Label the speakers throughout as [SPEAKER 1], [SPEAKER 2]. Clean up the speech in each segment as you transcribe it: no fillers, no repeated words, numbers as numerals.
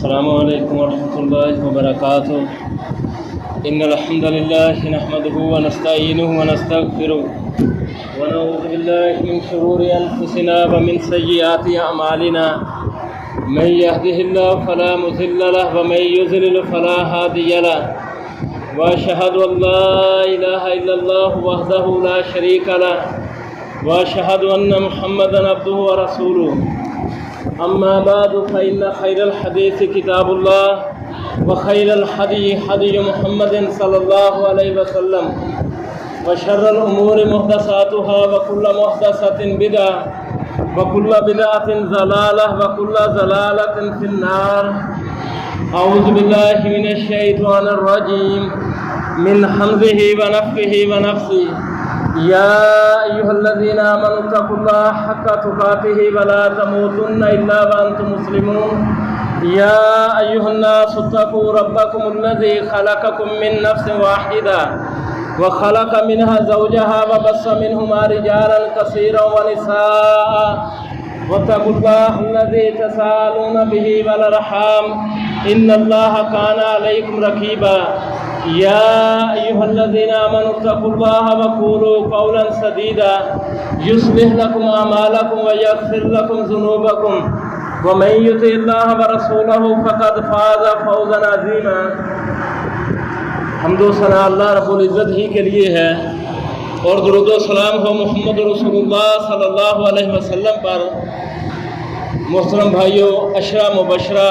[SPEAKER 1] السلام علیکم ورحمۃ اللہ وبرکاتہ ان الحمد للہ نحمده ونستعینه ونستغفره ونعوذ باللہ من شرور انفسنا ومن سیئات اعمالنا من يهده الله فلا مضل له ومن يضلل فلا هادي له واشهد ان لا اله الا الله وحده لا شريك له واشهد ان محمدا عبده ورسوله اما بعد فإن خير الحديث كتاب الله وخير الهدي هدي محمد صلى الله عليه وسلم وشر الأمور محدثاتها وكل محدثة بدعة وكل بدعة ضلالة وكل ضلالة في النار. أعوذ بالله من الشيطان الرجيم من همزه ونفخه ونفثه. يا أيها الذين آمنوا اتقوا الله حق تقاته ولا تموتن إلا وأنتم مسلمون. يا أيها الناس اتقوا ربكم الذي خلقكم من نفس واحدة وخلق منها زوجها وبث منهما رجالا كثيرا ونساء واتقوا الله الذي تساءلون به والأرحام إن الله كان عليكم رقيبا. يا أيها الذين آمنوا اتقوا الله وقولوا قولا سديدا يصلح لكم أعمالكم ويغفر لكم ذنوبكم ومن يطع الله ورسوله فقد فاز فوزا عظيما. حمد و ثنا اللہ رب العزت ہی کے لیے ہے اور درود و سلام ہو محمد رسول اللہ صلی اللہ علیہ وسلم پر. محترم بھائیو، عشرہ مبشرہ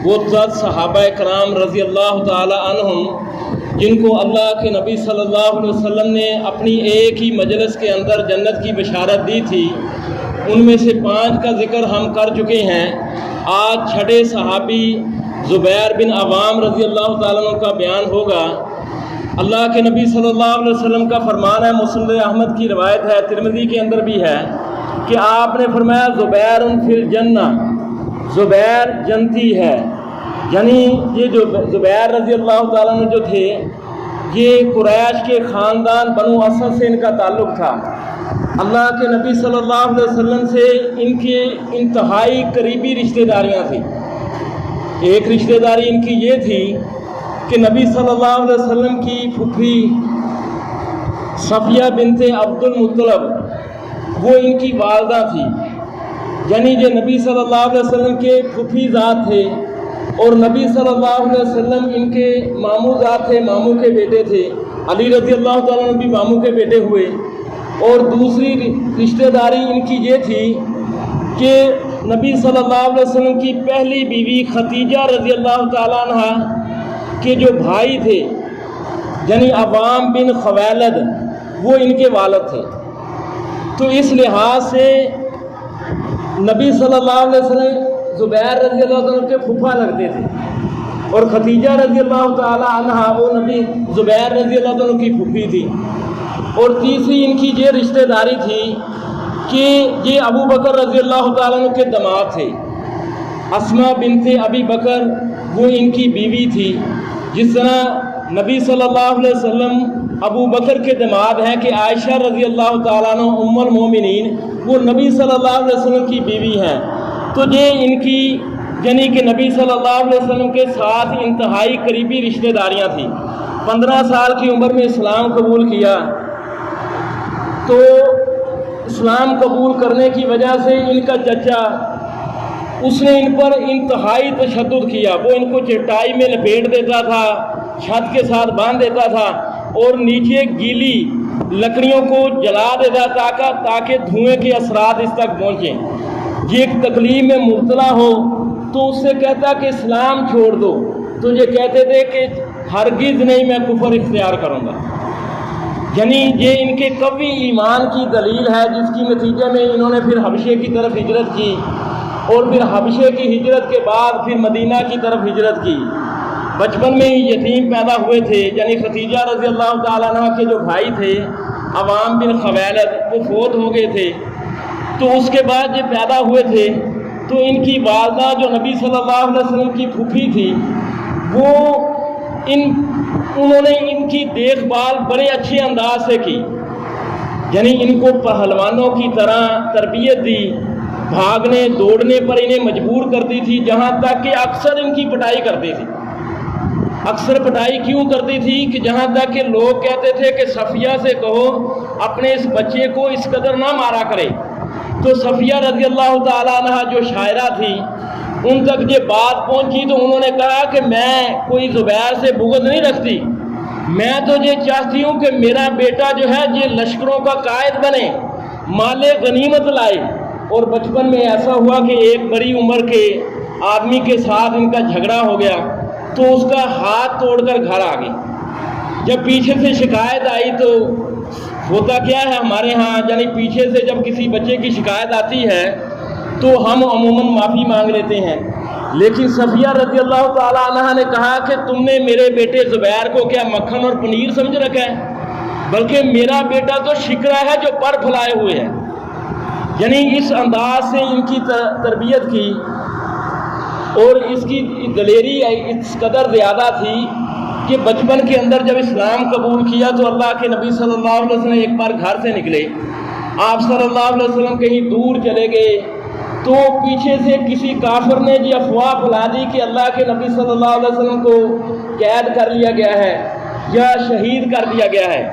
[SPEAKER 1] وہ ذات صحابہ کرام رضی اللہ تعالی عنہم جن کو اللہ کے نبی صلی اللہ علیہ وسلم نے اپنی ایک ہی مجلس کے اندر جنت کی بشارت دی تھی، ان میں سے 5 کا ذکر ہم کر چکے ہیں. آج چھٹے صحابی زبیر بن عوام رضی اللہ تعالیٰ عنہ کا بیان ہوگا. اللہ کے نبی صلی اللہ علیہ وسلم کا فرمان ہے، مسند احمد کی روایت ہے، ترمذی کے اندر بھی ہے کہ آپ نے فرمایا زبیر فی الجنہ، زبیر جنتی ہے. یعنی یہ جو زبیر رضی اللہ تعالیٰ عنہ جو تھے، یہ قریش کے خاندان بنو اسد سے ان کا تعلق تھا. اللہ کے نبی صلی اللہ علیہ وسلم سے ان کی انتہائی قریبی رشتہ داریاں تھیں. ایک رشتہ داری ان کی یہ تھی کہ نبی صلی اللہ علیہ وسلم کی پھپھی صفیہ بنت عبد المطلب وہ ان کی والدہ تھی. یعنی یہ نبی صلی اللہ علیہ وسلم کے پھپھی ذات تھے اور نبی صلی اللہ علیہ وسلم ان کے ماموں ذات تھے، ماموں کے بیٹے تھے. علی رضی اللہ تعالیٰ عنہ بھی ماموں کے بیٹے ہوئے. اور دوسری رشتہ داری ان کی یہ تھی کہ نبی صلی اللہ علیہ وسلم کی پہلی بیوی خدیجہ رضی اللہ تعالیٰ عنہ کے جو بھائی تھے یعنی عوام بن خویلد وہ ان کے والد تھے. تو اس لحاظ سے نبی صلی اللہ علیہ وسلم زبیر رضی اللہ عنہ کے پھوپھا لگتے تھے اور خدیجہ رضی اللہ تعالی عنہ وہ نبی زبیر رضی اللہ عنہ کی پھوپھی تھی. اور تیسری ان کی یہ رشتہ داری تھی کہ یہ ابو بکر رضی اللہ تعالیٰ عنہ کے داماد تھے. اسماء بنت ابی بکر وہ ان کی بیوی تھی. جس طرح نبی صلی اللہ علیہ وسلم ابو بکر کے داماد ہیں کہ عائشہ رضی اللہ تعالیٰ عنہ ام المومنین وہ نبی صلی اللہ علیہ وسلم کی بیوی ہیں. تو یہ ان کی یعنی کہ نبی صلی اللہ علیہ وسلم کے ساتھ انتہائی قریبی رشتہ داریاں تھیں. 15 سال کی عمر میں اسلام قبول کیا. تو اسلام قبول کرنے کی وجہ سے ان کا چچا اس نے ان پر انتہائی تشدد کیا. وہ ان کو چٹائی میں لپیٹ دیتا تھا، چھت کے ساتھ باندھ دیتا تھا اور نیچے گیلی لکڑیوں کو جلا دیتا تاکہ دھوئیں کے اثرات اس تک پہنچیں. یہ ایک تکلیف میں مبتلا ہو تو اس سے کہتا کہ اسلام چھوڑ دو، تو یہ کہتے تھے کہ ہرگز نہیں، میں کفر اختیار کروں گا. یعنی یہ ان کے قوی ایمان کی دلیل ہے، جس کی نتیجے میں انہوں نے پھر حبشے کی طرف ہجرت کی اور پھر حبشے کی ہجرت کے بعد پھر مدینہ کی طرف ہجرت کی. بچپن میں ہی یتیم پیدا ہوئے تھے. یعنی خدیجہ رضی اللہ تعالیٰ عنہ کے جو بھائی تھے عوام بن خویلد وہ فوت ہو گئے تھے. تو اس کے بعد یہ پیدا ہوئے تھے تو ان کی والدہ جو نبی صلی اللہ علیہ وسلم کی پھوپھی تھی وہ انہوں نے ان کی دیکھ بھال بڑے اچھے انداز سے کی. یعنی ان کو پہلوانوں کی طرح تربیت دی. بھاگنے دوڑنے پر انہیں مجبور کرتی تھی، جہاں تک کہ اکثر ان کی پٹائی کرتی تھی۔ اکثر پٹائی کیوں کرتی تھی کہ جہاں تک کہ لوگ کہتے تھے کہ صفیہ سے کہو اپنے اس بچے کو اس قدر نہ مارا کرے، تو صفیہ رضی اللہ تعالیٰ عنہ جو شاعرہ تھی ان تک یہ بات پہنچی تو انہوں نے کہا کہ میں کوئی زبیر سے بغض نہیں رکھتی، میں تو یہ چاہتی ہوں کہ میرا بیٹا جو ہے یہ لشکروں کا قائد بنے، مال غنیمت لائے۔ اور بچپن میں ایسا ہوا کہ ایک بڑی عمر کے آدمی کے ساتھ ان کا جھگڑا ہو گیا تو اس کا ہاتھ توڑ کر گھر آ گئی۔ جب پیچھے سے شکایت آئی تو ہوتا کیا ہے ہمارے ہاں، یعنی پیچھے سے جب کسی بچے کی شکایت آتی ہے تو ہم عموماً معافی مانگ لیتے ہیں، لیکن صفیہ رضی اللہ تعالیٰ عنہ نے کہا کہ تم نے میرے بیٹے زبیر کو کیا مکھن اور پنیر سمجھ رکھا ہے، بلکہ میرا بیٹا تو شکرا ہے جو پر پھلائے ہوئے ہے۔ یعنی اس انداز سے ان کی تربیت کی، اور اس کی دلیری اس قدر زیادہ تھی کہ بچپن کے اندر جب اسلام قبول کیا تو اللہ کے نبی صلی اللہ علیہ وسلم ایک بار گھر سے نکلے، آپ صلی اللہ علیہ وسلم کہیں دور چلے گئے تو پیچھے سے کسی کافر نے یہ افواہ پھیلا دی کہ اللہ کے نبی صلی اللہ علیہ وسلم کو قید کر لیا گیا ہے یا شہید کر دیا گیا ہے۔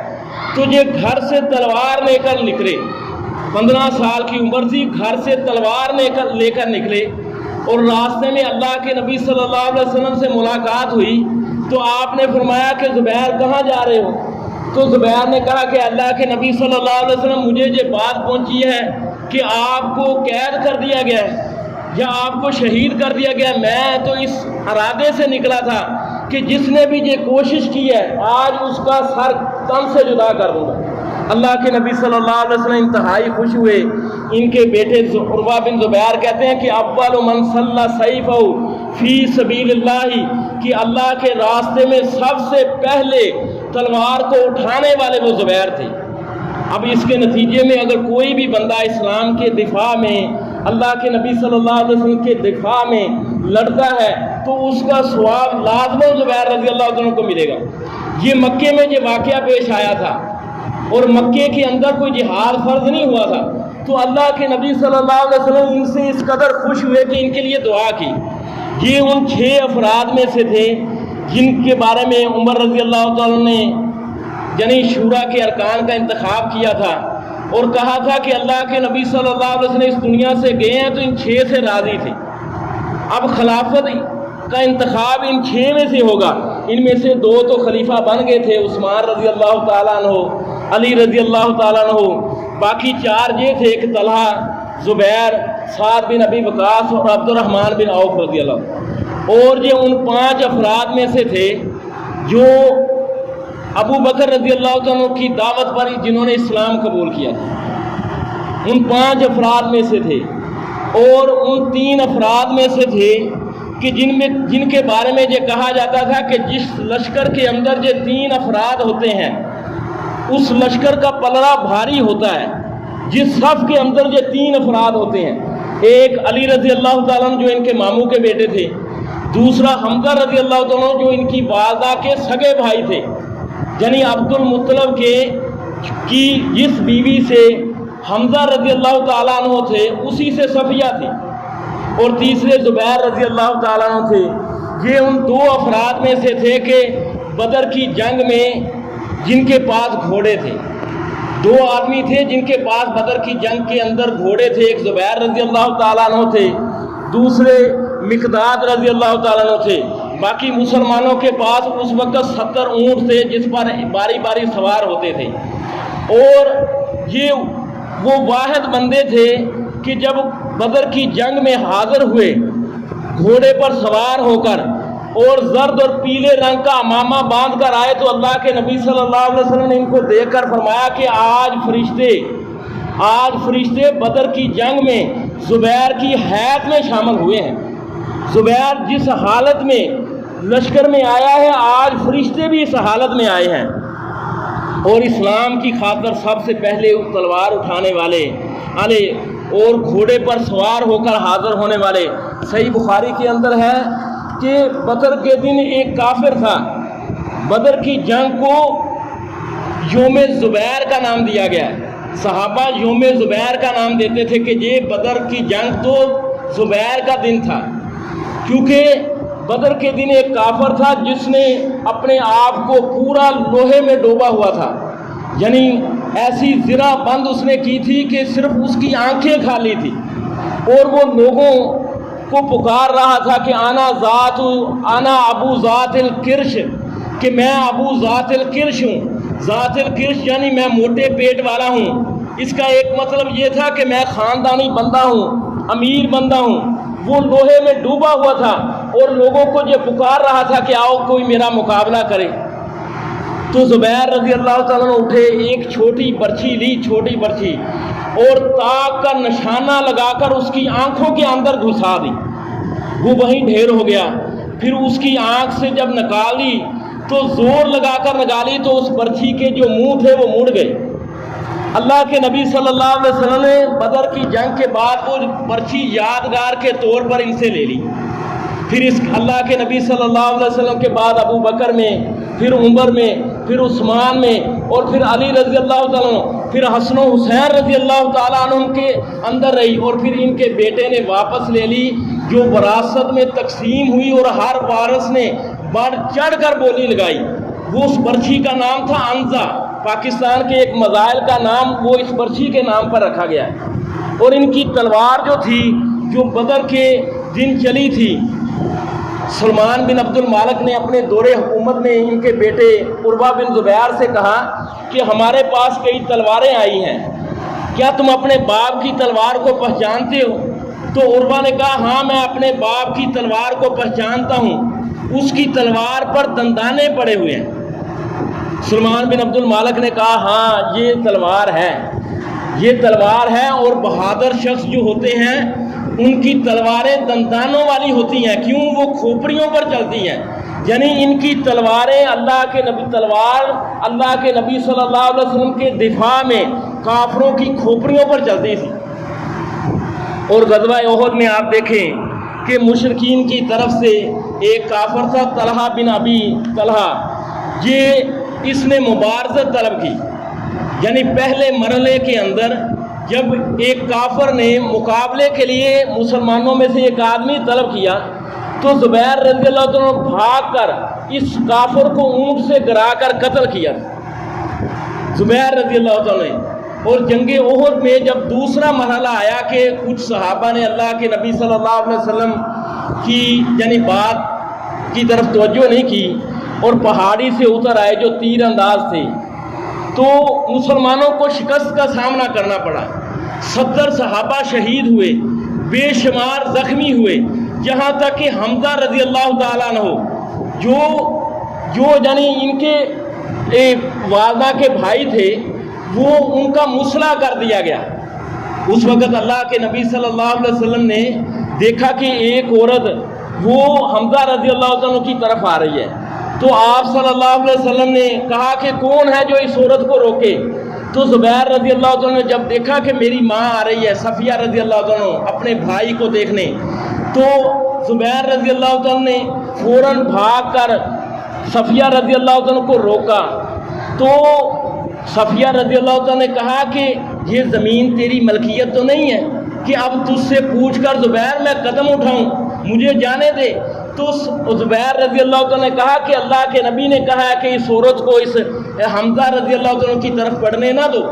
[SPEAKER 1] تو یہ گھر سے تلوار لے کر نکلے، 15 سال کی عمر تھی، گھر سے تلوار لے کر نکلے، اور راستے میں اللہ کے نبی صلی اللہ علیہ وسلم سے ملاقات ہوئی تو آپ نے فرمایا کہ زبیر کہاں جا رہے ہو؟ تو زبیر نے کہا کہ اللہ کے نبی صلی اللہ علیہ وسلم مجھے یہ بات پہنچی ہے کہ آپ کو قید کر دیا گیا ہے یا آپ کو شہید کر دیا گیا، میں تو اس ارادے سے نکلا تھا کہ جس نے بھی یہ کوشش کی ہے آج اس کا سر تن سے جدا کر دوں گا۔ اللہ کے نبی صلی اللہ علیہ وسلم انتہائی خوش ہوئے۔ ان کے بیٹے عروہ بن زبیر کہتے ہیں کہ اول من صلی سیفہ فی سبیل اللہ، کہ اللہ کے راستے میں سب سے پہلے تلوار کو اٹھانے والے وہ زبیر تھے۔ اب اس کے نتیجے میں اگر کوئی بھی بندہ اسلام کے دفاع میں، اللہ کے نبی صلی اللہ علیہ وسلم کے دفاع میں لڑتا ہے تو اس کا ثواب لازماً زبیر رضی اللہ عنہ کو ملے گا۔ یہ مکے میں یہ واقعہ پیش آیا تھا اور مکے کے اندر کوئی جہاد فرض نہیں ہوا تھا، تو اللہ کے نبی صلی اللہ علیہ وسلم ان سے اس قدر خوش ہوئے کہ ان کے لیے دعا کی۔ یہ ان 6 افراد میں سے تھے جن کے بارے میں عمر رضی اللہ تعالیٰ نے یعنی شورا کے ارکان کا انتخاب کیا تھا اور کہا تھا کہ اللہ کے نبی صلی اللہ علیہ وسلم اس دنیا سے گئے ہیں تو ان 6 سے راضی تھے۔ اب خلافت کا انتخاب ان 6 میں سے ہوگا، ان میں سے 2 تو خلیفہ بن گئے تھے، عثمان رضی اللہ تعالیٰ عنہ، علی رضی اللہ تعالیٰ عنہ، باقی 4 یہ تھے کہ طلحہ، زبیر، سعد بن ابی وقاص اور عبد الرحمن بن عوف رضی اللہ۔ اور یہ ان 5 افراد میں سے تھے جو ابو بکر رضی اللہ عنہ کی دعوت پر جنہوں نے اسلام قبول کیا تھا، ان 5 افراد میں سے تھے۔ اور ان 3 افراد میں سے تھے کہ جن کے بارے میں یہ کہا جاتا تھا کہ جس لشکر کے اندر یہ 3 افراد ہوتے ہیں اس لشکر کا پلڑا بھاری ہوتا ہے۔ جس صف کے اندر یہ 3 افراد ہوتے ہیں، ایک علی رضی اللہ تعالیٰ عنہ جو ان کے ماموں کے بیٹے تھے، دوسرا حمزہ رضی اللہ تعالیٰ عنہ جو ان کی والدہ کے سگے بھائی تھے، یعنی عبد المطلب کی جس بیوی سے حمزہ رضی اللہ تعالیٰ عنہ تھے اسی سے صفیہ تھی، اور تیسرے زبیر رضی اللہ تعالیٰ عنہ تھے۔ یہ ان 2 افراد میں سے تھے کہ بدر کی جنگ میں جن کے پاس گھوڑے تھے، 2 آدمی تھے جن کے پاس بدر کی جنگ کے اندر گھوڑے تھے، ایک زبیر رضی اللہ تعالیٰ عنہ تھے، دوسرے مقداد رضی اللہ تعالیٰ عنہ تھے۔ باقی مسلمانوں کے پاس اس وقت 70 اونٹ تھے جس پر باری باری سوار ہوتے تھے، اور یہ وہ واحد بندے تھے کہ جب بدر کی جنگ میں حاضر ہوئے گھوڑے پر سوار ہو کر اور زرد اور پیلے رنگ کا امامہ باندھ کر آئے تو اللہ کے نبی صلی اللہ علیہ وسلم نے ان کو دیکھ کر فرمایا کہ آج فرشتے بدر کی جنگ میں زبیر کی حیات میں شامل ہوئے ہیں۔ زبیر جس حالت میں لشکر میں آیا ہے آج فرشتے بھی اس حالت میں آئے ہیں، اور اسلام کی خاطر سب سے پہلے تلوار اٹھانے والے اور گھوڑے پر سوار ہو کر حاضر ہونے والے۔ صحیح بخاری کے اندر ہے کہ بدر کے دن ایک کافر تھا، بدر کی جنگ کو یوم زبیر کا نام دیا گیا ہے، صحابہ یوم زبیر کا نام دیتے تھے کہ یہ بدر کی جنگ تو زبیر کا دن تھا، کیونکہ بدر کے دن ایک کافر تھا جس نے اپنے آپ کو پورا لوہے میں ڈوبا ہوا تھا، یعنی ایسی زرہ بند اس نے کی تھی کہ صرف اس کی آنکھیں خالی تھی، اور وہ لوگوں کو پکار رہا تھا کہ انا ابو ذات الکرش، کہ میں ابو ذات الکرش ہوں۔ ذات الکرش یعنی میں موٹے پیٹ والا ہوں۔ اس کا ایک مطلب یہ تھا کہ میں خاندانی بندہ ہوں، امیر بندہ ہوں۔ وہ لوہے میں ڈوبا ہوا تھا اور لوگوں کو یہ پکار رہا تھا کہ آؤ کوئی میرا مقابلہ کرے۔ تو زبیر رضی اللہ تعالیٰ عنہ اٹھے، ایک چھوٹی برچھی لی، چھوٹی برچھی، اور تاک کا نشانہ لگا کر اس کی آنکھوں کے اندر گھسا دی، وہ وہیں ڈھیر ہو گیا۔ پھر اس کی آنکھ سے جب نکالی تو زور لگا کر نکالی تو اس برچھی کے جو منہ تھے وہ مڑ گئے۔ اللہ کے نبی صلی اللہ علیہ وسلم نے بدر کی جنگ کے بعد وہ برچھی یادگار کے طور پر ان سے لے لی۔ پھر اس اللہ کے نبی صلی اللہ علیہ وسلم کے بعد ابو بکر میں، پھر عمر میں، پھر عثمان میں، اور پھر علی رضی اللہ تعالیٰ عنہ، پھر حسن و حسین رضی اللہ تعالیٰ عنہ کے اندر رہی، اور پھر ان کے بیٹے نے واپس لے لی، جو وراثت میں تقسیم ہوئی، اور ہر وارث نے بڑھ چڑھ کر بولی لگائی۔ وہ اس برچھی کا نام تھا انزا، پاکستان کے ایک مزائل کا نام وہ اس برچھی کے نام پر رکھا گیا ہے۔ اور ان کی تلوار جو تھی، جو بدر کے دن چلی تھی، سلمان بن عبد المالک نے اپنے دور حکومت میں ان کے بیٹے عروہ بن زبیر سے کہا کہ ہمارے پاس کئی تلواریں آئی ہیں، کیا تم اپنے باپ کی تلوار کو پہچانتے ہو؟ تو عروہ نے کہا ہاں، میں اپنے باپ کی تلوار کو پہچانتا ہوں، اس کی تلوار پر دندانے پڑے ہوئے ہیں۔ سلمان بن عبد المالک نے کہا ہاں، یہ تلوار ہے، یہ تلوار ہے، اور بہادر شخص جو ہوتے ہیں ان کی تلواریں دندانوں والی ہوتی ہیں، کیوں؟ وہ کھوپڑیوں پر چلتی ہیں، یعنی ان کی تلواریں اللہ کے نبی صلی اللہ علیہ وسلم کے دفاع میں کافروں کی کھوپڑیوں پر چلتی تھی۔ اور غزوہ احد میں آپ دیکھیں کہ مشرکین کی طرف سے ایک کافر تھا طلحہ بن ابی طلحہ، اس نے مبارزت طلب کی، یعنی پہلے مرحلے کے اندر جب ایک کافر نے مقابلے کے لیے مسلمانوں میں سے ایک آدمی طلب کیا تو زبیر رضی اللہ عنہ بھاگ کر اس کافر کو اونٹ سے گرا کر قتل کیا، زبیر رضی اللہ عنہ۔ اور جنگ احد میں جب دوسرا مرحلہ آیا کہ کچھ صحابہ نے اللہ کے نبی صلی اللہ علیہ وسلم کی یعنی بات کی طرف توجہ نہیں کی اور پہاڑی سے اتر آئے جو تیر انداز تھے، تو مسلمانوں کو شکست کا سامنا کرنا پڑا۔ 70 صحابہ شہید ہوئے، بے شمار زخمی ہوئے، یہاں تک کہ حمزہ رضی اللہ تعالیٰ عنہ جو یعنی ان کے والدہ کے بھائی تھے، وہ ان کا مسلح کر دیا گیا۔ اس وقت اللہ کے نبی صلی اللہ علیہ وسلم نے دیکھا کہ ایک عورت وہ حمزہ رضی اللہ عنہ کی طرف آ رہی ہے، تو آپ صلی اللہ علیہ وسلم نے کہا کہ کون ہے جو اس عورت کو روکے؟ تو زبیر رضی اللہ عنہ نے جب دیکھا کہ میری ماں آ رہی ہے، صفیہ رضی اللہ عنہ اپنے بھائی کو دیکھنے، تو زبیر رضی اللہ عنہ نے فوراً بھاگ کر صفیہ رضی اللہ عنہ کو روکا۔ تو صفیہ رضی اللہ عنہ نے کہا کہ یہ زمین تیری ملکیت تو نہیں ہے کہ اب تجھ سے پوچھ کر زبیر میں قدم اٹھاؤں، مجھے جانے دے۔ تو زبیر رضی اللہ عنہ نے کہا کہ اللہ کے نبی نے کہا ہے کہ اس عورت کو اس حمزہ رضی اللہ عنہ کی طرف بڑھنے نہ دو۔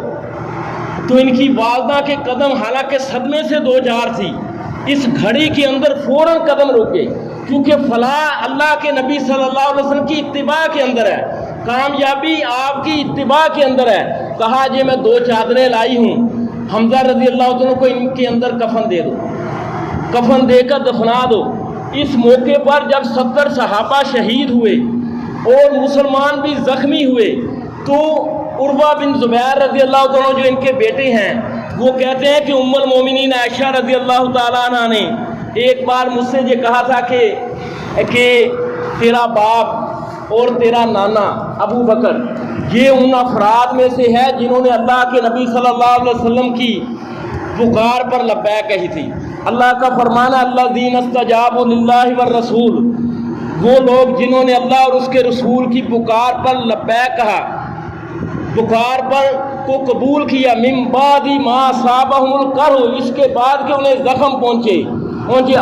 [SPEAKER 1] تو ان کی والدہ کے قدم حالانکہ صدمے سے دو چار تھی، اس گھڑی کے اندر فوراً قدم روکے، کیونکہ فلاح اللہ کے نبی صلی اللہ علیہ وسلم کی اتباع کے اندر ہے، کامیابی آپ کی اتباع کے اندر ہے۔ کہا جی میں 2 چادریں لائی ہوں، حمزہ رضی اللہ عنہ کو ان کے اندر کفن دے دو، کفن دے کر دفنا دو۔ اس موقع پر جب 70 صحابہ شہید ہوئے اور مسلمان بھی زخمی ہوئے، تو عروہ بن زبیر رضی اللہ عنہ جو ان کے بیٹے ہیں وہ کہتے ہیں کہ ام المومنین عائشہ رضی اللہ تعالیٰ عنہ نے ایک بار مجھ سے یہ کہا تھا کہ تیرا باپ اور تیرا نانا ابو بکر یہ ان افراد میں سے ہے جنہوں نے اللہ کے نبی صلی اللہ علیہ وسلم کی پکار پر لبیک کہی تھی۔ اللہ کا فرمانا الذین استجابوا للہ والرسول، وہ لوگ جنہوں نے اللہ اور اس کے رسول کی پکار پر لبیک کہا۔ پکار پر کو قبول کیا، من بعد ما اصابہم القرح، اس کے بعد کہ انہیں زخم پہنچے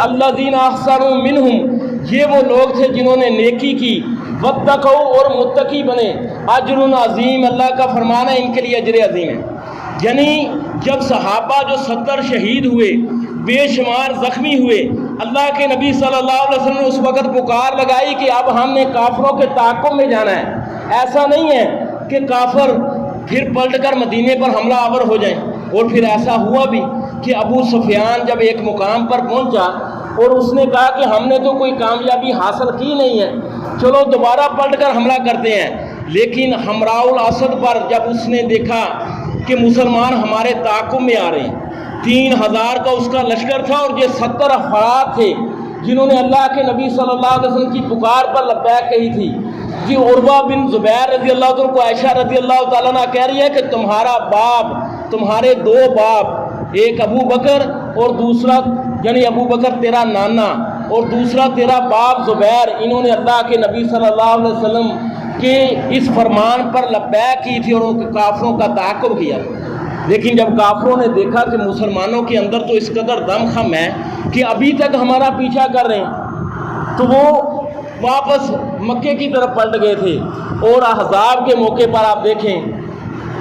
[SPEAKER 1] الذین احسنوا منہم، یہ وہ لوگ تھے جنہوں نے نیکی کی، واتقوا اور متقی بنے، اجر عظیم، اللہ کا فرمان ہے ان کے لیے اجر عظیم ہے۔ یعنی جب صحابہ جو 70 شہید ہوئے، بے شمار زخمی ہوئے، اللہ کے نبی صلی اللہ علیہ وسلم نے اس وقت پکار لگائی کہ اب ہم نے کافروں کے تعاقب میں جانا ہے۔ ایسا نہیں ہے کہ کافر پھر پلٹ کر مدینے پر حملہ آور ہو جائیں، اور پھر ایسا ہوا بھی کہ ابو سفیان جب ایک مقام پر پہنچا اور اس نے کہا کہ ہم نے تو کوئی کامیابی حاصل کی نہیں ہے، چلو دوبارہ پلٹ کر حملہ کرتے ہیں، لیکن حمراء الاسد پر جب اس نے دیکھا کہ مسلمان ہمارے تعاقب میں آ رہے ہیں، 3000 کا اس کا لشکر تھا، اور یہ 70 افراد تھے جنہوں نے اللہ کے نبی صلی اللہ علیہ وسلم کی پکار پر لبیک کہی تھی۔ جی عروہ بن زبیر رضی اللہ عنہ کو عائشہ رضی اللہ تعالیٰ عنہ کہہ رہی ہے کہ تمہارا باپ، تمہارے 2 باپ، ایک ابو بکر اور دوسرا یعنی ابو بکر تیرا نانا اور دوسرا تیرا باپ زبیر، انہوں نے اللہ کے نبی صلی اللہ علیہ وسلم کے اس فرمان پر لبیک کی تھی اور ان کے کافروں کا تعاقب کیا۔ لیکن جب کافروں نے دیکھا کہ مسلمانوں کے اندر تو اس قدر دم خم ہے کہ ابھی تک ہمارا پیچھا کر رہے ہیں، تو وہ واپس مکے کی طرف پلٹ گئے تھے۔ اور احزاب کے موقع پر آپ دیکھیں،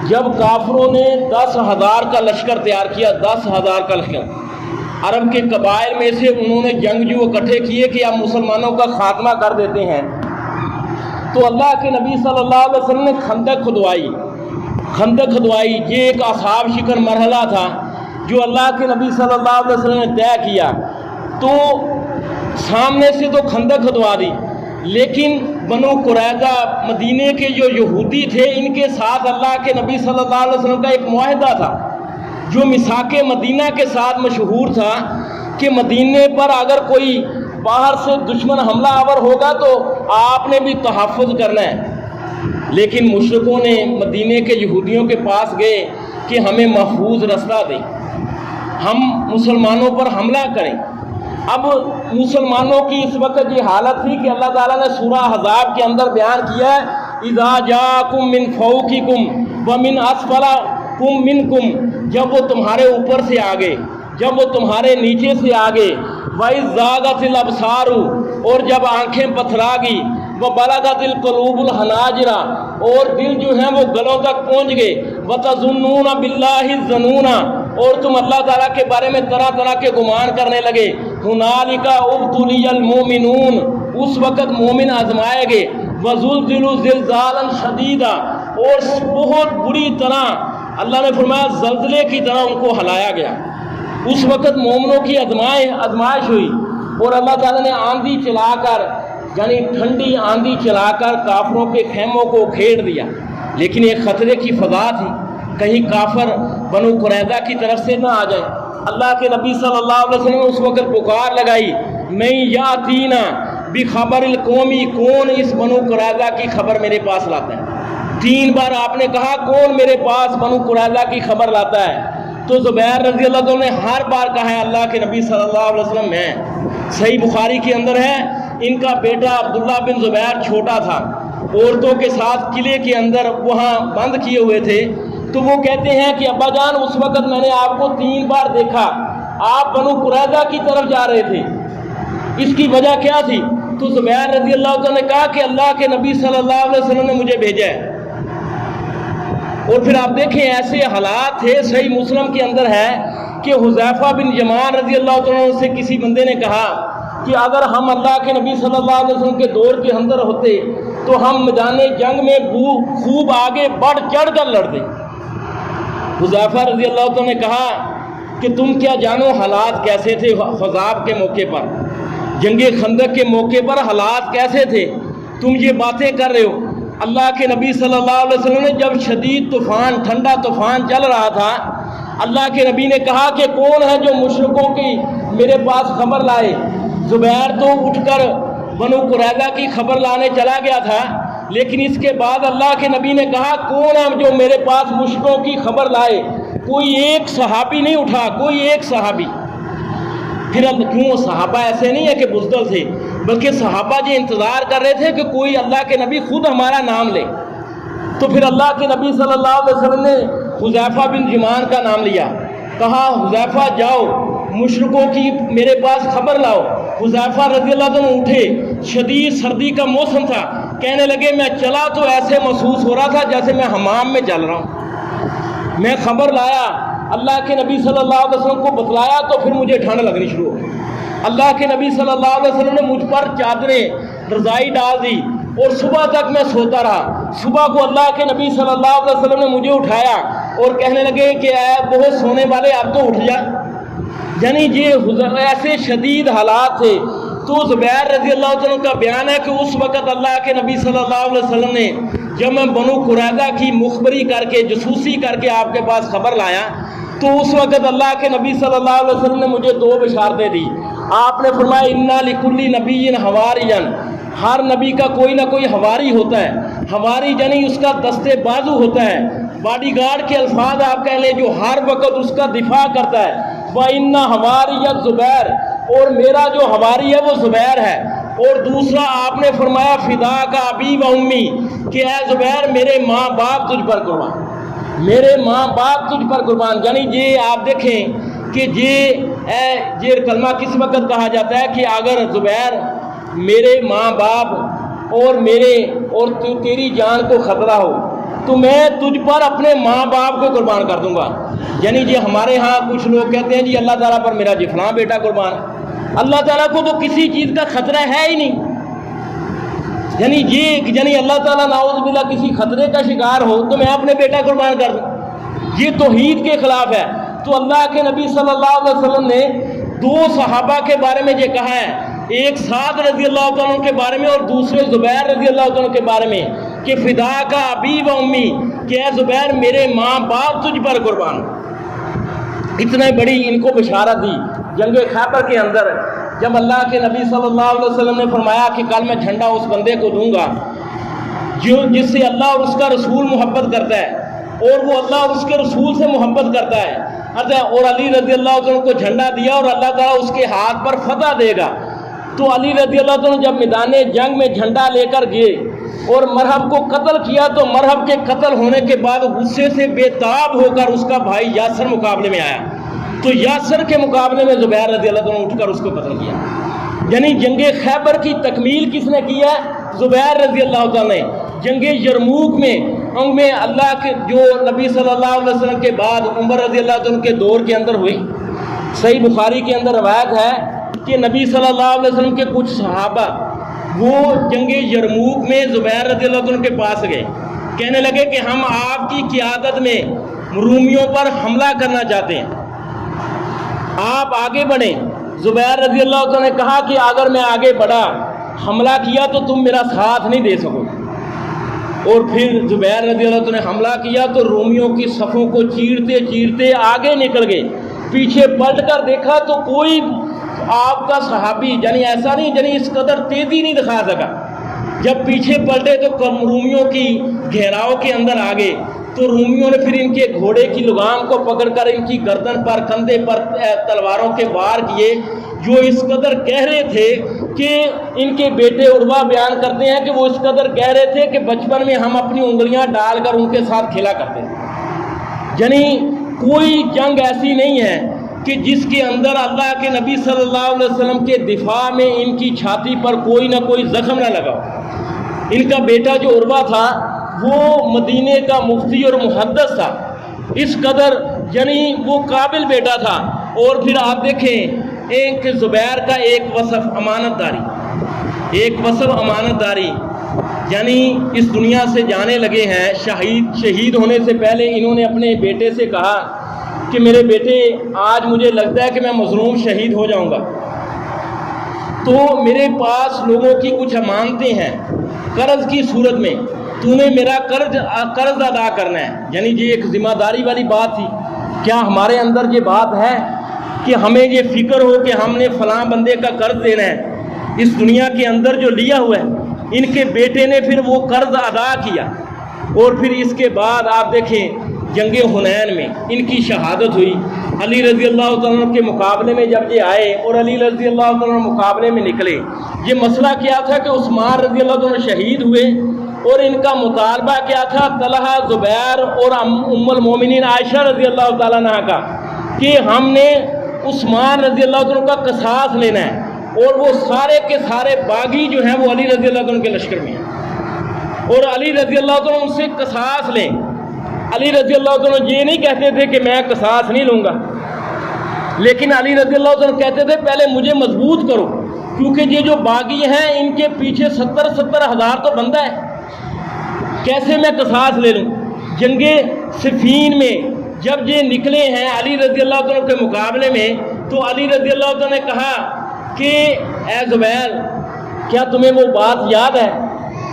[SPEAKER 1] جب کافروں نے 10,000 کا لشکر تیار کیا، 10,000 کا لشکر، عرب کے قبائل میں سے انہوں نے جنگجو اکٹھے کیے کہ اب مسلمانوں کا خاتمہ کر دیتے ہیں، تو اللہ کے نبی صلی اللہ علیہ وسلم نے خندق کھدوائی۔ یہ ایک اصحاب شکن مرحلہ تھا جو اللہ کے نبی صلی اللہ علیہ وسلم نے طے کیا۔ تو سامنے سے تو خندق کھدوا دی، لیکن بنو قریظہ مدینے کے جو یہودی تھے، ان کے ساتھ اللہ کے نبی صلی اللہ علیہ وسلم کا ایک معاہدہ تھا جو میثاق مدینہ کے ساتھ مشہور تھا کہ مدینے پر اگر کوئی باہر سے دشمن حملہ آور ہوگا تو آپ نے بھی تحفظ کرنا ہے۔ لیکن مشرکوں نے مدینے کے یہودیوں کے پاس گئے کہ ہمیں محفوظ رستہ دیں، ہم مسلمانوں پر حملہ کریں۔ اب مسلمانوں کی اس وقت یہ حالت تھی کہ اللہ تعالیٰ نے سورہ احزاب کے اندر بیان کیا ہے، اذا جاءکم من فوقکم ومن اسفلکم منکم، جب وہ تمہارے اوپر سے آگے، جب وہ تمہارے نیچے سے آگے، وَإِذْ زَاغَتِ الْأَبْصَارُ، اور جب آنکھیں پتھرا گئی، وَبَلَغَتِ الْقُلُوبُ الْحَنَاجِرَ، اور دل جو ہیں وہ گلوں تک پہنچ گئے، وَتَظُنُّونَ بِاللَّهِ الظُّنُونَ، اور تم اللہ تعالیٰ کے بارے میں طرح طرح کے گمان کرنے لگے۔ هُنَالِكَ ابْتُلِيَ الْمُؤْمِنُونَ، اس وقت مومن آزمائے گئے، وَزُلْزِلُوا زِلْزَالًا شَدِيدًا، اور بہت بری طرح اللہ نے فرمایا زلزلے کی طرح ان کو ہلایا گیا۔ اس وقت مومنوں کی آزمائش ہوئی، اور اللہ تعالیٰ نے آندھی چلا کر یعنی ٹھنڈی آندھی چلا کر کافروں کے خیموں کو کھیڑ دیا، لیکن ایک خطرے کی فضا تھی، کہیں کافر بنو قریظہ کی طرف سے نہ آ جائے۔ اللہ کے نبی صلی اللہ علیہ وسلم نے اس وقت پکار لگائی، میں یاتینا بخبر القومی، کون اس بنو قریظہ کی خبر میرے پاس لاتا ہے؟ 3 بار آپ نے کہا کون میرے پاس بنو قریظہ کی خبر لاتا ہے؟ تو زبیر رضی اللہ عنہ نے ہر بار کہا ہے اللہ کے نبی صلی اللہ علیہ وسلم میں۔ صحیح بخاری کے اندر ہے، ان کا بیٹا عبداللہ بن زبیر چھوٹا تھا، عورتوں کے ساتھ قلعے کے اندر وہاں بند کیے ہوئے تھے، تو وہ کہتے ہیں کہ ابا جان اس وقت میں نے آپ کو 3 بار دیکھا، آپ بنو قریظہ کی طرف جا رہے تھے، اس کی وجہ کیا تھی؟ تو زبیر رضی اللہ عنہ نے کہا کہ اللہ کے نبی صلی اللہ علیہ وسلم نے مجھے بھیجا ہے۔ اور پھر آپ دیکھیں ایسے حالات تھے، صحیح مسلم کے اندر ہے کہ حذیفہ بن یمان رضی اللہ عنہ سے کسی بندے نے کہا کہ اگر ہم اللہ کے نبی صلی اللہ علیہ وسلم کے دور کے اندر ہوتے تو ہم میدان جنگ میں خوب آگے بڑھ چڑھ کر لڑتے۔ حذیفہ رضی اللہ عنہ نے کہا کہ تم کیا جانو حالات کیسے تھے حزاب کے موقع پر، جنگ خندق کے موقع پر حالات کیسے تھے، تم یہ باتیں کر رہے ہو۔ اللہ کے نبی صلی اللہ علیہ وسلم نے جب شدید طوفان، ٹھنڈا طوفان چل رہا تھا، اللہ کے نبی نے کہا کہ کون ہے جو مشرکوں کی میرے پاس خبر لائے؟ زبیر تو اٹھ کر بنو قریظہ کی خبر لانے چلا گیا تھا، لیکن اس کے بعد اللہ کے نبی نے کہا کون ہے جو میرے پاس مشرکوں کی خبر لائے؟ کوئی ایک صحابی نہیں اٹھا، کوئی ایک صحابی۔ پھر کیوں صحابہ ایسے نہیں ہے کہ بزدل تھے، بلکہ صحابہ یہ انتظار کر رہے تھے کہ کوئی اللہ کے نبی خود ہمارا نام لے، تو پھر اللہ کے نبی صلی اللہ علیہ وسلم نے حذیفہ بن یمان کا نام لیا، کہا حذیفہ جاؤ مشرکوں کی میرے پاس خبر لاؤ۔ حذیفہ رضی اللہ عنہ اٹھے، شدید سردی کا موسم تھا، کہنے لگے میں چلا تو ایسے محسوس ہو رہا تھا جیسے میں حمام میں چل رہا ہوں۔ میں خبر لایا، اللہ کے نبی صلی اللہ علیہ وسلم کو بتلایا تو پھر مجھے ٹھنڈ لگنی شروع ہو گئی۔ اللہ کے نبی صلی اللہ علیہ وسلم نے مجھ پر چادریں رضائی ڈال دی اور صبح تک میں سوتا رہا۔ صبح کو اللہ کے نبی صلی اللہ علیہ وسلم نے مجھے اٹھایا اور کہنے لگے کہ اے بہت سونے والے اب تو اٹھ جا۔ یعنی یہ ایسے شدید حالات تھے۔ تو زبیر رضی اللہ عنہ کا بیان ہے کہ اس وقت اللہ کے نبی صلی اللہ علیہ وسلم نے جب میں بنو قریظہ کی مخبری کر کے جاسوسی کر کے آپ کے پاس خبر لایا تو اس وقت اللہ کے نبی صلی اللہ علیہ وسلم نے مجھے 2 بشارتیں دی۔ آپ نے فرمایا انا لکل نبی حواریًا، ہر نبی کا کوئی نہ کوئی حواری ہوتا ہے۔ حواری یعنی اس کا دستے بازو ہوتا ہے، باڈی گارڈ کے الفاظ آپ کہہ لیں، جو ہر وقت اس کا دفاع کرتا ہے۔ وَإِنَّ حَوَارِيَ زبیر، اور میرا جو حواری ہے وہ زبیر ہے۔ اور دوسرا آپ نے فرمایا فدا کا ابی و امی، کہ اے زبیر میرے ماں باپ تجھ پر قربان، میرے ماں باپ تجھ پر قربان۔ یعنی یہ آپ دیکھیں کہ یہ کلمہ کس وقت کہا جاتا ہے کہ اگر زبیر میرے ماں باپ اور تیری جان کو خطرہ ہو تو میں تجھ پر اپنے ماں باپ کو قربان کر دوں گا۔ یعنی یہ ہمارے ہاں کچھ لوگ کہتے ہیں جی اللہ تعالیٰ پر میرا جی فلاں بیٹا قربان ہے۔ اللہ تعالیٰ کو تو کسی چیز کا خطرہ ہے ہی نہیں۔ یعنی اللہ تعالیٰ نعوذ باللہ کسی خطرے کا شکار ہو تو میں اپنے بیٹا قربان کر دوں، یہ توحید کے خلاف ہے۔ تو اللہ کے نبی صلی اللہ علیہ وسلم نے 2 صحابہ کے بارے میں یہ کہا ہے، ایک سعد رضی اللہ عنہ کے بارے میں اور دوسرے زبیر رضی اللہ عنہ کے بارے میں، کہ فدا کا ابی و امی، کہ اے زبیر میرے ماں باپ تجھ پر قربان۔ اتنے بڑی ان کو بشارت دی جنگ خیبر کے اندر، جب اللہ کے نبی صلی اللہ علیہ وسلم نے فرمایا کہ کل میں جھنڈا اس بندے کو دوں گا جس سے اللہ اور اس کا رسول محبت کرتا ہے اور وہ اللہ اور اس کے رسول سے محبت کرتا ہے، اور علی رضی اللہ عنہ کو جھنڈا دیا اور اللہ تعالیٰ اس کے ہاتھ پر فتح دے گا۔ تو علی رضی اللہ عنہ جب میدان جنگ میں جھنڈا لے کر گئے اور مرحب کو قتل کیا تو مرحب کے قتل ہونے کے بعد غصے سے بے تاب ہو کر اس کا بھائی یاسر مقابلے میں آیا، تو یاسر کے مقابلے میں زبیر رضی اللہ عنہ اٹھ کر اس کو قتل کیا۔ یعنی جنگ خیبر کی تکمیل کس نے کی ہے؟ زبیر رضی اللہ عنہ نے۔ جنگ یرموک میں اللہ کے جو نبی صلی اللہ علیہ وسلم کے بعد عمر رضی اللہ عنہ کے دور کے اندر ہوئی، صحیح بخاری کے اندر روایت ہے کہ نبی صلی اللہ علیہ وسلم کے کچھ صحابہ وہ جنگ یرموک میں زبیر رضی اللہ عنہ کے پاس گئے، کہنے لگے کہ ہم آپ کی قیادت میں رومیوں پر حملہ کرنا چاہتے ہیں، آپ آگے بڑھیں۔ زبیر رضی اللہ عنہ نے کہا کہ اگر میں آگے بڑھا حملہ کیا تو تم میرا ساتھ نہیں دے سکو گے۔ اور پھر زبیر رضی اللہ عنہ نے حملہ کیا تو رومیوں کی صفوں کو چیرتے چیرتے آگے نکل گئے، پیچھے پلٹ کر دیکھا تو کوئی آپ کا صحابی ایسا نہیں اس قدر تیزی نہیں دکھا سکا۔ جب پیچھے پلٹے تو رومیوں کی گھیراؤ کے اندر آ گئے، تو رومیوں نے پھر ان کے گھوڑے کی لگام کو پکڑ کر ان کی گردن پر کندھے پر تلواروں کے وار کیے، جو اس قدر گہرے تھے کہ ان کے بیٹے عروہ بیان کرتے ہیں کہ وہ اس قدر گہرے تھے کہ بچپن میں ہم اپنی انگلیاں ڈال کر ان کے ساتھ کھیلا کرتے تھے۔ یعنی کوئی جنگ ایسی نہیں ہے کہ جس کے اندر اللہ کے نبی صلی اللہ علیہ وسلم کے دفاع میں ان کی چھاتی پر کوئی نہ کوئی زخم نہ لگا۔ ان کا بیٹا جو عروہ تھا وہ مدینے کا مفتی اور محدث تھا، اس قدر وہ قابل بیٹا تھا۔ اور پھر آپ دیکھیں ایک زبیر کا ایک وصف امانت داری، اس دنیا سے جانے لگے ہیں، شہید ہونے سے پہلے انہوں نے اپنے بیٹے سے کہا کہ میرے بیٹے آج مجھے لگتا ہے کہ میں مظلوم شہید ہو جاؤں گا، تو میرے پاس لوگوں کی کچھ امانتیں ہیں قرض کی صورت میں، تو نے میرا قرض ادا کرنا ہے۔ یہ ایک ذمہ داری والی بات تھی۔ کیا ہمارے اندر یہ بات ہے کہ ہمیں یہ فکر ہو کہ ہم نے فلاں بندے کا قرض دینا ہے؟ اس دنیا کے اندر جو لیا ہوا ہے، ان کے بیٹے نے پھر وہ قرض ادا کیا، اور پھر اس کے بعد آپ دیکھیں جنگ حنین میں ان کی شہادت ہوئی۔ علی رضی اللہ عنہ کے مقابلے میں جب یہ آئے اور علی رضی اللہ عنہ مقابلے میں نکلے، یہ مسئلہ کیا تھا کہ عثمان رضی اللہ عنہ شہید ہوئے اور ان کا مطالبہ کیا تھا طلحہ، زبیر اور ام المومنین عائشہ رضی اللہ تعالیٰ عنہ کا، کہ ہم نے عثمان رضی اللہ عنہ کا قصاص لینا ہے، اور وہ سارے کے سارے باغی جو ہیں وہ علی رضی اللہ عنہ کے لشکر میں ہیں، اور علی رضی اللہ عنہ ان سے قصاص لیں۔ علی رضی اللہ عنہ یہ نہیں کہتے تھے کہ میں قصاص نہیں لوں گا، لیکن علی رضی اللہ عنہ کہتے تھے پہلے مجھے مضبوط کرو، کیونکہ یہ جو باغی ہیں ان کے پیچھے 70 ہزار تو بندہ ہے، کیسے میں قصاص لے لوں۔ جنگ صفین میں جب یہ نکلے ہیں علی رضی اللہ عنہ کے مقابلے میں، تو علی رضی اللہ عنہ نے کہا کہ اے زبیر، کیا تمہیں وہ بات یاد ہے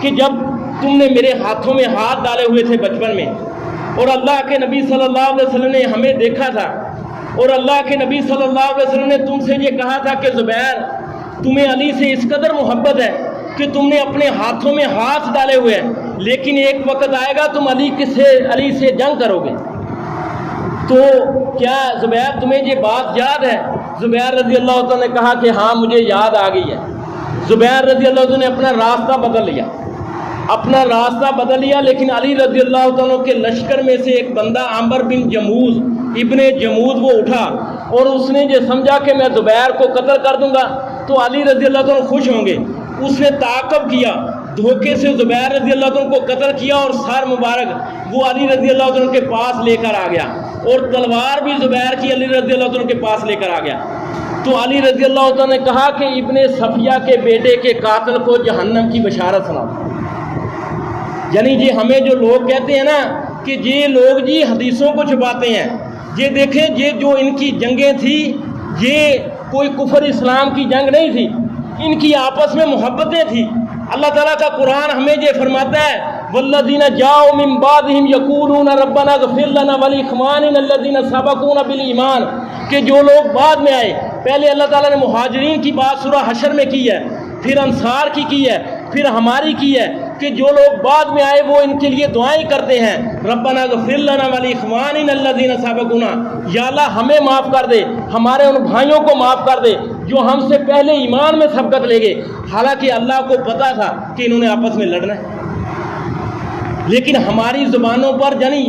[SPEAKER 1] کہ جب تم نے میرے ہاتھوں میں ہاتھ ڈالے ہوئے تھے بچپن میں، اور اللہ کے نبی صلی اللہ علیہ وسلم نے ہمیں دیکھا تھا، اور اللہ کے نبی صلی اللہ علیہ وسلم نے تم سے یہ کہا تھا کہ زبیر، تمہیں علی سے اس قدر محبت ہے کہ تم نے اپنے ہاتھوں میں ہاتھ ڈالے ہوئے ہیں، لیکن ایک وقت آئے گا تم علی سے جنگ کرو گے، تو کیا زبیر تمہیں یہ بات یاد ہے؟ زبیر رضی اللہ عنہ نے کہا کہ ہاں مجھے یاد آ گئی ہے۔ زبیر رضی اللہ عنہ نے اپنا راستہ بدل لیا، لیکن علی رضی اللہ عنہ کے لشکر میں سے ایک بندہ عمر بن جموز ابن جمود وہ اٹھا، اور اس نے یہ سمجھا کہ میں زبیر کو قتل کر دوں گا تو علی رضی اللہ عنہ خوش ہوں گے، اس نے تعاقب کیا، دھوکے سے زبیر رضی اللہ عنہ کو قتل کیا، اور سر مبارک وہ علی رضی اللہ عنہ کے پاس لے کر آ گیا، اور تلوار بھی زبیر کی علی رضی اللہ عنہ کے پاس لے کر آ گیا۔ تو علی رضی اللہ عنہ نے کہا کہ ابن صفیہ کے بیٹے کے قاتل کو جہنم کی بشارت سنا۔ یعنی یہ ہمیں جو لوگ کہتے ہیں نا کہ یہ لوگ جی حدیثوں کو چھپاتے ہیں، یہ دیکھیں یہ جو ان کی جنگیں تھی یہ کوئی کفر اسلام کی جنگ نہیں تھی، ان کی آپس میں محبتیں تھیں۔ اللہ تعالیٰ کا قرآن ہمیں یہ فرماتا ہے والذین جاؤ من بعدہم یقولون ربنا اغفر لنا ولاخواننا الذین سبقونا بالایمان، کہ جو لوگ بعد میں آئے، پہلے اللہ تعالیٰ نے مہاجرین کی بات سورہ حشر میں کی ہے، پھر انصار کی ہے، پھر ہماری کی ہے، کہ جو لوگ بعد میں آئے وہ ان کے لیے دعائیں کرتے ہیں ربنا اغفر لنا ولاخواننا الذین سبقونا، یا اللہ ہمیں معاف کر دے، ہمارے ان بھائیوں کو معاف کر دے جو ہم سے پہلے ایمان میں سبقت لے گئے۔ حالانکہ اللہ کو پتا تھا کہ انہوں نے آپس میں لڑنا ہے، لیکن ہماری زبانوں پر یعنی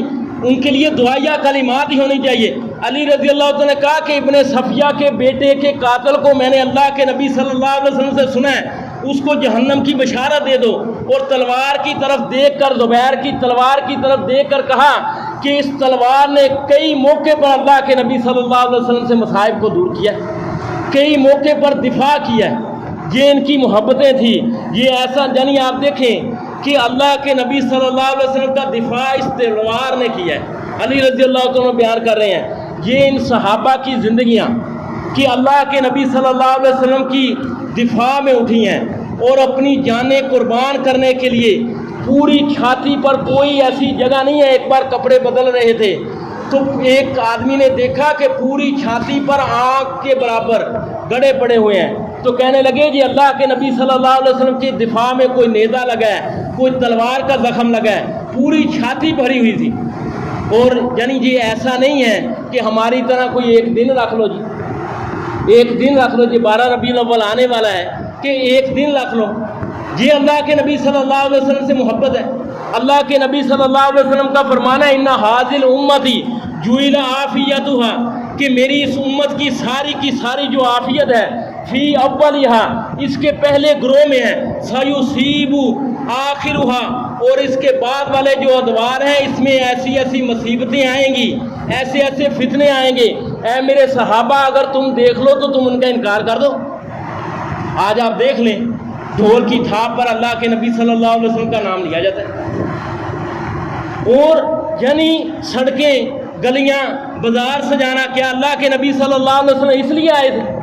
[SPEAKER 1] ان کے لیے دعائیہ کلمات ہی ہونی چاہیے۔ علی رضی اللہ عنہ نے کہا کہ ابن صفیہ کے بیٹے کے قاتل کو میں نے اللہ کے نبی صلی اللہ علیہ وسلم سے سنا ہے، اس کو جہنم کی بشارت دے دو، اور تلوار کی طرف دیکھ کر زبیر کی تلوار کی طرف دیکھ کر کہا کہ اس تلوار نے کئی موقع پر اللہ کے نبی صلی اللہ علیہ وسلم سے مصائب کو دور کیا، کئی موقع پر دفاع کیا۔ یہ ان کی محبتیں تھیں، یہ ایسا یعنی آپ دیکھیں کہ اللہ کے نبی صلی اللہ علیہ وسلم کا دفاع اس تلوار نے کیا ہے۔ علی رضی اللہ عنہ بیان کر رہے ہیں یہ ان صحابہ کی زندگیاں کہ اللہ کے نبی صلی اللہ علیہ وسلم کی دفاع میں اٹھی ہیں، اور اپنی جانیں قربان کرنے کے لیے پوری چھاتی پر کوئی ایسی جگہ نہیں ہے۔ ایک بار کپڑے بدل رہے تھے تو ایک آدمی نے دیکھا کہ پوری چھاتی پر آنکھ کے برابر گڑے پڑے ہوئے ہیں، تو کہنے لگے جی اللہ کے نبی صلی اللہ علیہ وسلم کی دفاع میں کوئی نیزہ لگا ہے، کوئی تلوار کا زخم لگا ہے، پوری چھاتی بھری ہوئی تھی۔ اور یعنی یہ ایسا نہیں ہے کہ ہماری طرح کوئی ایک دن رکھ لو جی، ایک دن رکھ لو جی، 12 ربیع الاول آنے والا ہے کہ ایک دن رکھ لو۔ یہ اللہ کے نبی صلی اللہ علیہ وسلم سے محبت ہے۔ اللہ کے نبی صلی اللہ علیہ وسلم کا فرمانا ہے ان ھذل امتی جعل عافیتها، کہ میری اس امت کی ساری جو عافیت ہے فی اولیہا، اس کے پہلے گروہ میں ہے، سیصیب آخرھا، اور اس کے بعد والے جو ادوار ہیں اس میں ایسی ایسی مصیبتیں آئیں گی، ایسے ایسے فتنے آئیں گے، اے میرے صحابہ اگر تم دیکھ لو تو تم ان کا انکار کر دو۔ آج آپ دیکھ لیں ڈھول کی تھاپ پر اللہ کے نبی صلی اللہ علیہ وسلم کا نام لیا جاتا ہے، اور یعنی سڑکیں گلیاں بازار سجانا کیا اللہ کے نبی صلی اللہ علیہ وسلم اس لیے آئے تھے؟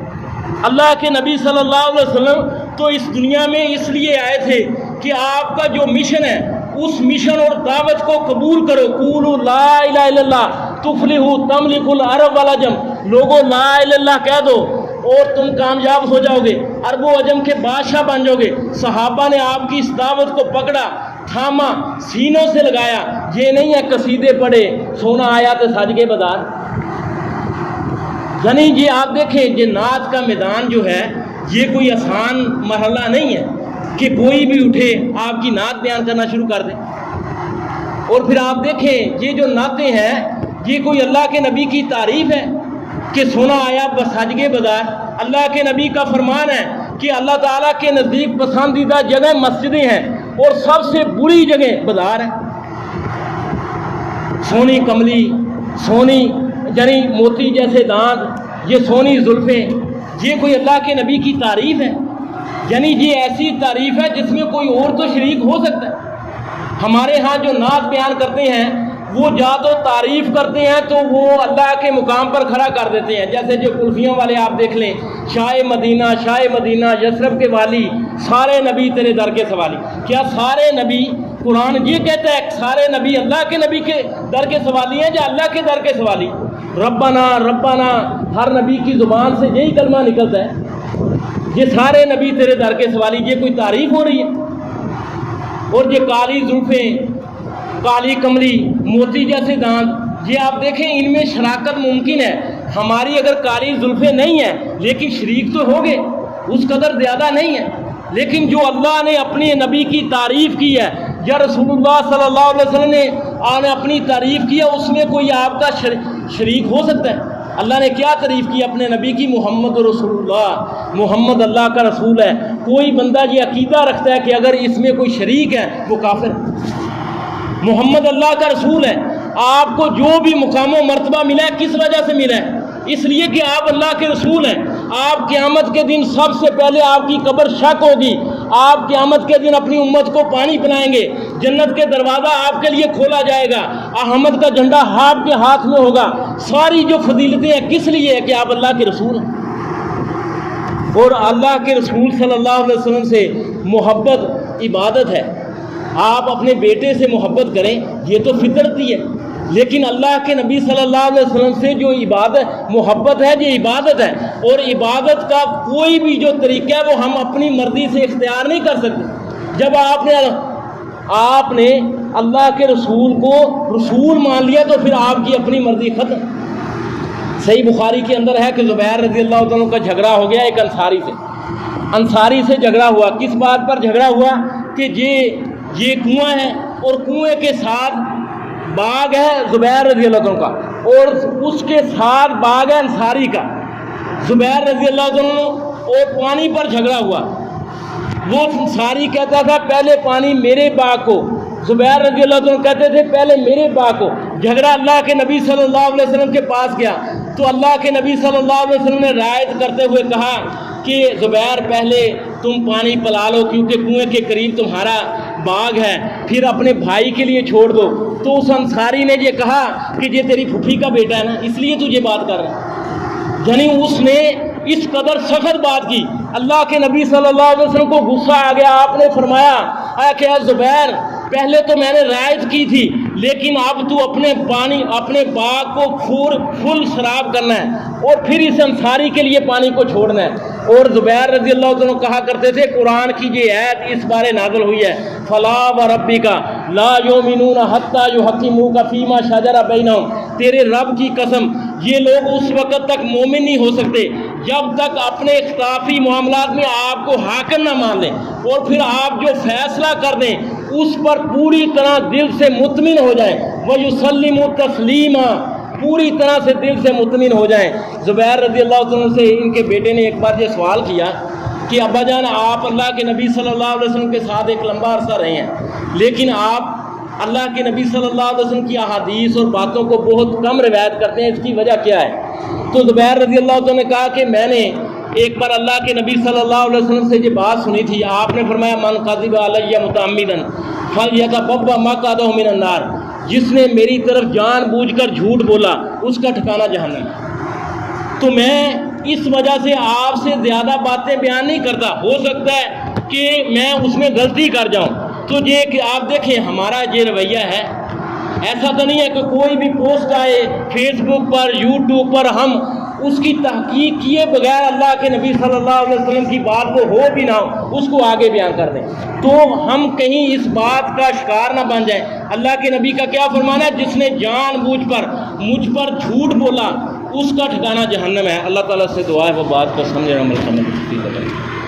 [SPEAKER 1] اللہ کے نبی صلی اللہ علیہ وسلم تو اس دنیا میں اس لیے آئے تھے کہ آپ کا جو مشن ہے اس مشن اور دعوت کو قبول کرو، قولوا لا الہ الا اللہ تفلحوا تملکوا العرب والعجم، لوگوں لا الہ الا اللہ کہہ دو اور تم کامیاب ہو جاؤ گے، عرب و عجم کے بادشاہ بن جاؤ گے۔ صحابہ نے آپ کی اس دعوت کو پکڑا، تھاما، سینوں سے لگایا۔ یہ نہیں ہے قصیدے پڑھے سونا آیا تو سج کے بازار، یعنی یہ آپ دیکھیں یہ نعت کا میدان جو ہے یہ کوئی آسان مرحلہ نہیں ہے کہ کوئی بھی اٹھے آپ کی نعت بیان کرنا شروع کر دے. اور پھر آپ دیکھیں یہ جو نعتیں ہیں یہ کوئی اللہ کے نبی کی تعریف ہے کہ سونا آیا بساجگے بازار. اللہ کے نبی کا فرمان ہے کہ اللہ تعالیٰ کے نزدیک پسندیدہ جگہ مسجدیں ہیں اور سب سے بری جگہ بازار ہے. سونی کملی، سونی یعنی موتی جیسے دانت، یہ سونی زلفیں، یہ کوئی اللہ کے نبی کی تعریف ہے؟ یعنی یہ ایسی تعریف ہے جس میں کوئی اور تو شریک ہو سکتا ہے. ہمارے ہاں جو نعت بیان کرتے ہیں وہ یا تو تعریف کرتے ہیں تو وہ اللہ کے مقام پر کھڑا کر دیتے ہیں. جیسے جو کلفیوں والے آپ دیکھ لیں، شاہ مدینہ یثرب کے والی، سارے نبی تیرے در کے سوالی. کیا سارے نبی، قرآن یہ کہتا ہے سارے نبی اللہ کے نبی کے در کے سوالی ہیں یا اللہ کے در کے سوالی؟ ربنا ربنا، ہر نبی کی زبان سے یہی کلمہ نکلتا ہے، یہ سارے نبی تیرے در کے سوالی. یہ کوئی تعریف ہو رہی ہے؟ اور یہ کالی زلفیں، کالی کملی، موتی جیسے دانت، یہ آپ دیکھیں ان میں شراکت ممکن ہے. ہماری اگر کالی زلفیں نہیں ہیں لیکن شریک تو ہو گئے، اس قدر زیادہ نہیں ہے. لیکن جو اللہ نے اپنے نبی کی تعریف کی ہے یا رسول اللہ صلی اللہ علیہ وسلم نے اپنی تعریف کی ہے، اس میں کوئی آپ کا شریک ہو سکتا ہے؟ اللہ نے کیا تعریف کی اپنے نبی کی؟ محمد رسول اللہ، محمد اللہ کا رسول ہے. کوئی بندہ یہ عقیدہ رکھتا ہے کہ اگر اس میں کوئی شریک ہے وہ کافر ہے. محمد اللہ کا رسول ہے. آپ کو جو بھی مقام و مرتبہ ملا ہے کس وجہ سے ملا ہے؟ اس لیے کہ آپ اللہ کے رسول ہیں. آپ قیامت کے دن سب سے پہلے آپ کی قبر شک ہوگی. آپ قیامت کے دن اپنی امت کو پانی پلائیں گے، جنت کے دروازہ آپ کے لیے کھولا جائے گا، احمد کا جھنڈا آپ کے ہاتھ میں ہوگا. ساری جو فضیلتیں ہیں کس لیے ہے کہ آپ اللہ کے رسول ہیں. اور اللہ کے رسول صلی اللہ علیہ وسلم سے محبت عبادت ہے. آپ اپنے بیٹے سے محبت کریں، یہ تو فطرتی ہے. لیکن اللہ کے نبی صلی اللہ علیہ وسلم سے جو محبت ہے یہ عبادت ہے. اور عبادت کا کوئی بھی جو طریقہ ہے وہ ہم اپنی مرضی سے اختیار نہیں کر سکتے. جب آپ نے اللہ کے رسول کو رسول مان لیا تو پھر آپ کی اپنی مرضی ختم. صحیح بخاری کے اندر ہے کہ زبیر رضی اللہ عنہ کا جھگڑا ہو گیا ایک انصاری سے جھگڑا ہوا. کس بات پر جھگڑا ہوا؟ کہ یہ کنواں ہے اور کنویں کے ساتھ باغ ہے زبیر رضی اللہ عنہ کا، اور اس کے ساتھ باغ ہے انصاری کا. زبیر رضی اللہ عنہ اور پانی پر جھگڑا ہوا. وہ انصاری کہتا تھا پہلے پانی میرے باغ کو، زبیر رضی اللہ عنہ کہتے تھے پہلے میرے باغ کو. جھگڑا اللہ کے نبی صلی اللہ علیہ وسلم کے پاس گیا تو اللہ کے نبی صلی اللہ علیہ وسلم نے رعایت کرتے ہوئے کہا کہ زبیر پہلے تم پانی پلا لو کیونکہ کنویں کے قریب تمہارا باغ ہے، پھر اپنے بھائی کے لیے چھوڑ دو. تو اس انصاری نے یہ کہا کہ یہ تیری پھوپھی کا بیٹا ہے نا، اس لیے تو یہ بات کر رہا ہے. یعنی اس نے اس قدر سخت بات کی. اللہ کے نبی صلی اللہ علیہ وسلم کو غصہ آ گیا. آپ نے فرمایا کہ اے زبیر، پہلے تو میں نے رعایت کی تھی لیکن اب تو اپنے باغ کو فل شراب کرنا ہے اور پھر اس انصاری کے لیے پانی کو چھوڑنا ہے. اور زبیر رضی اللہ عنہ کہا کرتے تھے قرآن کی یہ آیت اس بارے نازل ہوئی ہے، فلا وربک لا یؤمنون حتی یحکموک فیما شجر بینہم. تیرے رب کی قسم یہ لوگ اس وقت تک مومن نہیں ہو سکتے جب تک اپنے اختلافی معاملات میں آپ کو حاکم نہ مان لیں اور پھر آپ جو فیصلہ کر دیں اس پر پوری طرح دل سے مطمئن ہو جائیں. وَيُسَلِّمُ تَسْلِيمًا، پوری طرح سے دل سے مطمئن ہو جائیں. زبیر رضی اللہ عنہ سے ان کے بیٹے نے ایک بار یہ سوال کیا کہ ابا جان آپ اللہ کے نبی صلی اللہ علیہ وسلم کے ساتھ ایک لمبا عرصہ رہے ہیں لیکن آپ اللہ کے نبی صلی اللہ علیہ وسلم کی احادیث اور باتوں کو بہت کم روایت کرتے ہیں، اس کی وجہ کیا ہے؟ تو زبیر رضی اللہ عنہ نے کہا کہ میں نے ایک بار اللہ کے نبی صلی اللہ علیہ وسلم سے یہ بات سنی تھی. آپ نے فرمایا من کذب علی متعمدا فلیتبوأ مقعدہ من النار، جس نے میری طرف جان بوجھ کر جھوٹ بولا اس کا ٹھکانہ جہنم. تو میں اس وجہ سے آپ سے زیادہ باتیں بیان نہیں کرتا، ہو سکتا ہے کہ میں اس میں غلطی کر جاؤں. تو یہ کہ آپ دیکھیں ہمارا یہ رویہ ہے، ایسا تو نہیں ہے کہ کوئی بھی پوسٹ آئے فیس بک پر یوٹیوب پر ہم اس کی تحقیق کیے بغیر اللہ کے نبی صلی اللہ علیہ وسلم کی بات کو ہو بھی نہ ہو اس کو آگے بیان کر دیں تو ہم کہیں اس بات کا شکار نہ بن جائیں. اللہ کے نبی کا کیا فرمانا ہے؟ جس نے جان بوجھ پر مجھ پر جھوٹ بولا اس کا ٹھکانہ جہنم ہے. اللہ تعالیٰ سے دعا ہے وہ بات کو سمجھے عمل کرنے کی توفیق عطا فرمائے.